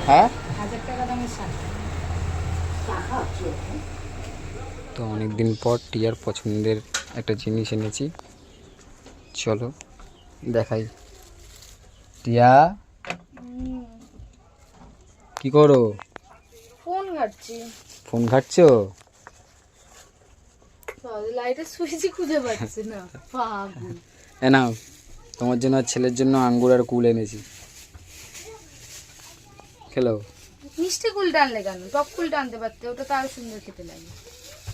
হ্যাঁ 1000 টাকা দামের শাখা। তো অনেকদিন পর টিয়ার পছন্দের একটা জিনিস এনেছি, চলো দেখাই। টিয়া কি করো? ফোন ঘাটছি। ফোন ঘাটছো? লাইটের সুইচই খুঁজে পাচ্ছি না, পাগল। এ নাও, তোমার জন্য আর ছেলের জন্য আঙ্গুর আর কুল এনেছি, খেলো। মিষ্টি কুলটা আনলে কেন? টক কুলটা আনতে পারতে, ওটা তো আরো সুন্দর খেতে লাগে।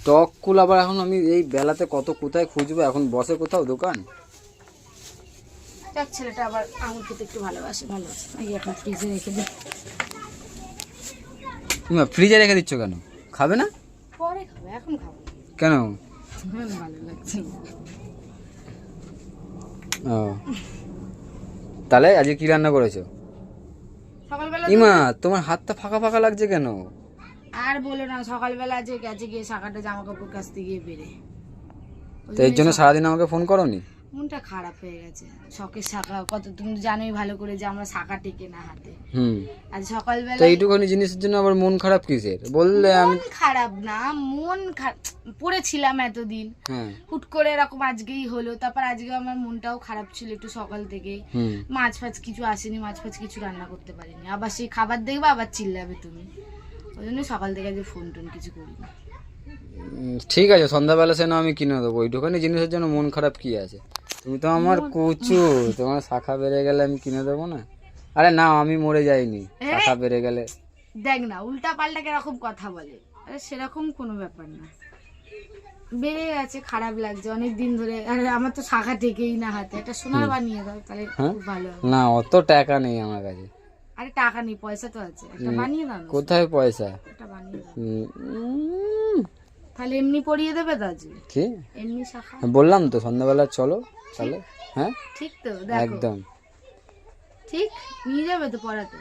টক কুল আবার এখন আমি এই বেলাতে কত কোথায় খুঁজবো, এখন বসে কোথাও দোকান। যাক, ছেলেটা আবার আঙুর খেতে একটু ভালোবাসে, এই এখন ফ্রিজে রেখে দিই। তুমি ফ্রিজে রেখে দিচ্ছ কেন? খাবে না? পরে খাবো, এখন খাবো না। কেন? ভালো লাগছে না। ও, তাহলে আজকে কি রান্না করেছো? সকালবেলা ইমা, তোমার হাতটা ফাঁকা ফাঁকা লাগছে কেন? আর বলো না, সকালবেলা যে গেছে গিয়ে শাখাটা জামা কাপড় কাচতে গিয়ে বেরে, তো এর জন্য সারাদিন আমাকে ফোন করোনি? মনটা খারাপ হয়ে গেছে। শখের শাখা কত, তুমি জানোই ভালো করে যে আমরা শাখা টেকে না হাতে। আজ সকালবেলা তো এইটুখানি জিনিসের জন্য আবার মন খারাপ কিসের বললে? আমি খারাপ না, মন পড়েছিলাম এতদিন, হুট করে এরকম আজকেই হলো। তারপর আজকে আমার মনটাও খারাপ ছিল একটু সকাল থেকে। মাছ ফাছ কিছু আসেনি, মাছ ফাছ কিছু রান্না করতে পারিনি। আবার সেই খাবার দেখবে আবার চিল্লাবে তুমি, ওই জন্য সকাল থেকে আজকে ফোন টোন কিছু করিনি। ঠিক আছে, সন্ধ্যাবেলা সে না আমি কিনে দেবো। ওইটুখানি জিনিসের জন্য মন খারাপ কি আছে? তুমি তো আমার কুচু, তোমার শাখা বেড়ে গেলে আমি কিনে দেবো না? আরে না, আমি মরে যাইনি, শাখা বেড়ে গেলে। দেখ না, উল্টা পাল্টা কিরকম কথা বলে। আরে সেরকম কোনো ব্যাপার না, বেড়ে গেছে, খারাপ লাগছে অনেক দিন ধরে। আরে আমার তো শাখা থেকেই না হাতে, একটা সোনার বানিয়ে দাও তাহলে খুব ভালো হবে। না, অত টাকা নেই আমার কাছে। আরে টাকা নেই, পয়সা তো আছে, একটা বানিয়ে দাও। কোথায় পয়সা? একটা বানিয়ে দাও, তাহলে এমনি পরিয়ে দেবে তো আজকে। কি এমনি শাখা বললাম তো, সন্ধ্যাবেলা চলো তাহলে। হ্যাঁ ঠিক তো, দেখো একদম ঠিক। নিয়ে যাবে তো পড়াতে?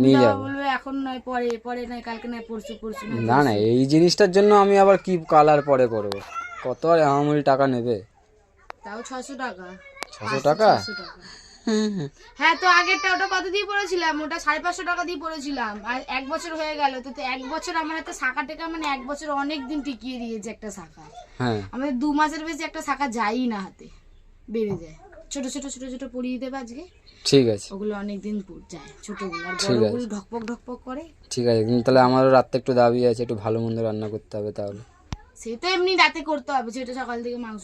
নিয়ে যাবো। বলবে এখন নয়, পরে, পরে নয় কালকে নয় পরশু, পরশু নয় না না, এই জিনিসটার জন্য আমি আবার কি কালার পরে করবো? কত আর আমামরি টাকা নেবে? তাও 600 টাকা। 600 টাকা? 600 টাকা। হ্যাঁ, তো আগেরটা ওটা কত দিয়ে পড়েছিলাম? ওটা 550 টাকা দিয়ে পড়েছিলাম। আর 1 বছর হয়ে গেল, তো 1 বছর আমার হাতে শাখা টেকা, মানে 1 বছর অনেক দিন টিকিয়ে দিয়েছে একটা শাখা। হ্যাঁ, আমাদের 2 মাসের বেশি একটা শাখা যায়ই না হাতে, বেড়ে যায়। ছোট ছোট ছোট ছোট পরিয়ে দেবে আজকে, ঠিক আছে। ওগুলো অনেক দিন যায়, ছোটগুলো। আর বড়গুলো ঢকপক ঢকপক করে। ঠিক আছে, কিন্তু তাহলে আমারও রাতে একটু দাবি আছে, একটু ভালো মন্দ রান্না করতে হবে তাহলে। সেটা এমনি রাতে করতে হবে, সেটা সকাল থেকে মাংস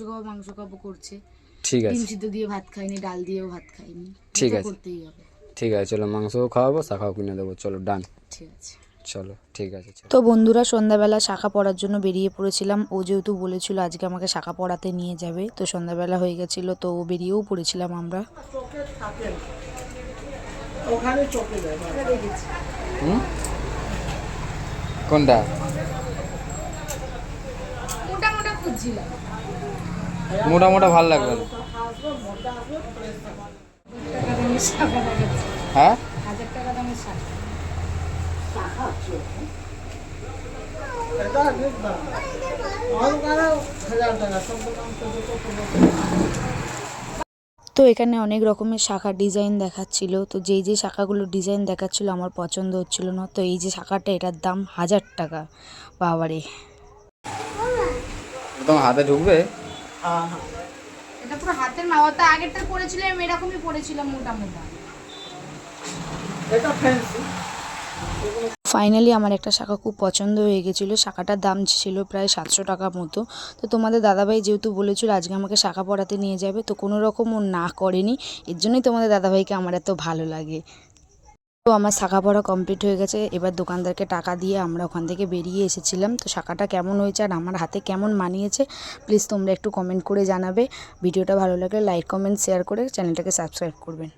খাবো করছে। ঠিক আছে, ডিম সিদ্ধ দিয়ে ভাত খাইনি, ডাল দিয়েও ভাত খাইনি, ঠিক আছে করতেই হবে। ঠিক আছে, চলো মাংসও খাওয়াবো, শাখাও কিনে দেবো, চলো ডান। ঠিক আছে, চলো ঠিক আছে। তো বন্ধুরা, সন্ধ্যাবেলা শাখা পড়ার জন্য বেরিয়ে পড়েছিলাম। ও যেহেতু বলেছিল আজকে আমাকে শাখা পড়াতে নিয়ে যাবে, তো সন্ধ্যাবেলা হয়ে গেছিলো, তো বেরিয়েও পড়েছিলাম আমরা। কোনটা? মোটা মোটা খুঁজছিলাম। মোটা মোটা ভাল লাগবে না। হ্যাঁ, 1000 টাকা দামের শাখা। তো এখানে অনেক রকমের শাখার ডিজাইন দেখাচ্ছিল, তো যেই যে শাখাগুলো ডিজাইন দেখাচ্ছিল আমার পছন্দ হচ্ছিল না। তো এই যে শাখাটা, এটার দাম 1000 টাকা। বাবারে, তোমার হাতে ঢুকবে? এটা পুরো হাতের না, ওটা আগেরটা পরেছিলাম এরকমই পরেছিলাম, মোটা মোটা। এটা ফ্যান্সি। ফাইনালি আমার একটা শাখা খুব পছন্দ হয়ে গেছিলো। শাখাটার দাম ছিল প্রায় 700 টাকা মতো। তো তোমাদের দাদাভাই যেহেতু বলেছিল আজকে আমাকে শাখা পড়াতে নিয়ে যাবে, তো কোনো রকম ও না করেনি। এর জন্যই তোমাদের দাদাভাইকে আমার এত ভালো লাগে। তো আমার শাখা পড়া কমপ্লিট হয়ে গেছে। এবার দোকানদারকে টাকা দিয়ে আমরা ওখান থেকে বেরিয়ে এসেছিলাম। তো শাখাটা কেমন হয়েছে আর আমার হাতে কেমন মানিয়েছে প্লিজ তোমরা একটু কমেন্ট করে জানাবে। ভিডিওটা ভালো লাগলে লাইক কমেন্ট শেয়ার করে চ্যানেলটাকে সাবস্ক্রাইব করবেন।